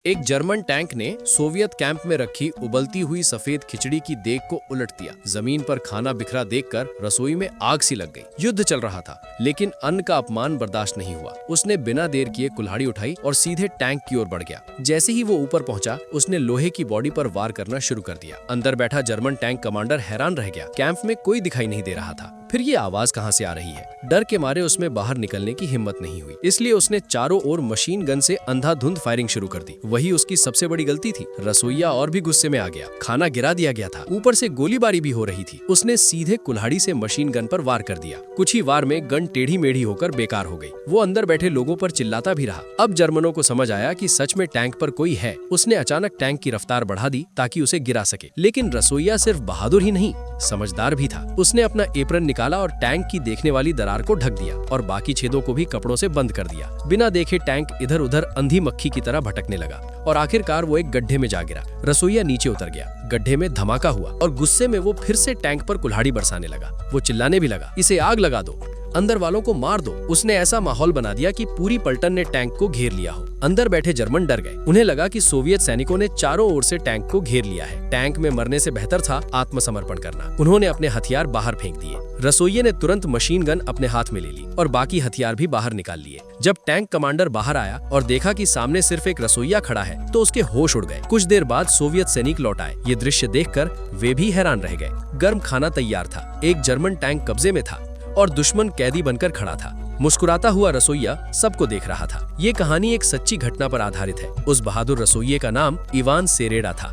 एक German tank ने Soviet camp में रखी उबलती हुई सफेद खिचड़ी की देग को उलट दिया। जमीन पर खाना बिखरा देखकर रसोई में आग सी लग गई। युद्ध चल रहा था, लेकिन अन्न का अपमान बर्दाश्त नहीं हुआ। उसने बिना देर किए कुल्हाड़ी उठाई और सीधे टैंक की ओर बढ़ गया। जैसे ही वो ऊपर पहुंचा, उसने लोहे की बॉडी पर वार करना शुरू कर दिया। अंदर बैठा जर्मन टैंक कमांडर हैरान रह गया। कैंप में कोई दिखाई नहीं दे रहा था। फिर ये आवाज कहां से आ रही है? डर के मारे उसमें बाहर निकलने की हिम्मत नहीं हुई, इसलिए उसने चारों ओर मशीन गन से अंधाधुंध फायरिंग शुरू कर दी। वही उसकी सबसे बड़ी गलती थी। रसोइया और भी गुस्से में आ गया। खाना गिरा दिया गया था, ऊपर से गोलीबारी भी हो रही थी। उसने सीधे कुल्हाड़ी से मशीन गन पर वार कर दिया। कुछ ही वार में गन टेढ़ी मेढ़ी होकर बेकार हो गई। वो अंदर बैठे लोगों पर चिल्लाता भी रहा। अब जर्मनों को समझ आया कि सच में टैंक पर कोई है। उसने अचानक टैंक की रफ्तार बढ़ा दी ताकि उसे गिरा सके। लेकिन रसोइया सिर्फ बहादुर ही नहीं, समझदार भी था। उसने अपना एप्रन निकाला और टैंक की देखने वाली दरार को ढक दिया और बाकी छेदों को भी कपड़ों से बंद कर दिया। बिना देखे टैंक इधर उधर अंधी मक्खी की तरह भटकने लगा और आखिरकार वो एक गड्ढे में जा गिरा। रसोइया नीचे उतर गया। गड्ढे में धमाका हुआ और गुस्से में वो फिर से टैंक पर कुल्हाड़ी बरसाने लगा। वो चिल्लाने भी लगा, इसे आग लगा दो, अंदर वालों को मार दो। उसने ऐसा माहौल बना दिया कि पूरी पलटन ने टैंक को घेर लिया हो। अंदर बैठे जर्मन डर गए। उन्हें लगा कि सोवियत सैनिकों ने चारों ओर से टैंक को घेर लिया है। टैंक में मरने से बेहतर था आत्मसमर्पण करना। उन्होंने अपने हथियार बाहर फेंक दिए। रसोइये ने तुरंत मशीन गन अपने हाथ में ले ली और बाकी हथियार भी बाहर निकाल लिए। जब टैंक कमांडर बाहर आया और देखा कि सामने सिर्फ एक रसोइया खड़ा है, तो उसके होश उड़ गए। कुछ देर बाद सोवियत सैनिक लौट आए। ये दृश्य देखकर वे भी हैरान रह गए। गर्म खाना तैयार था, एक जर्मन टैंक कब्जे में था और दुश्मन कैदी बनकर खड़ा था। मुस्कुराता हुआ रसोइया सबको देख रहा था। ये कहानी एक सच्ची घटना पर आधारित है। उस बहादुर रसोइये का नाम इवान सेरेडा था।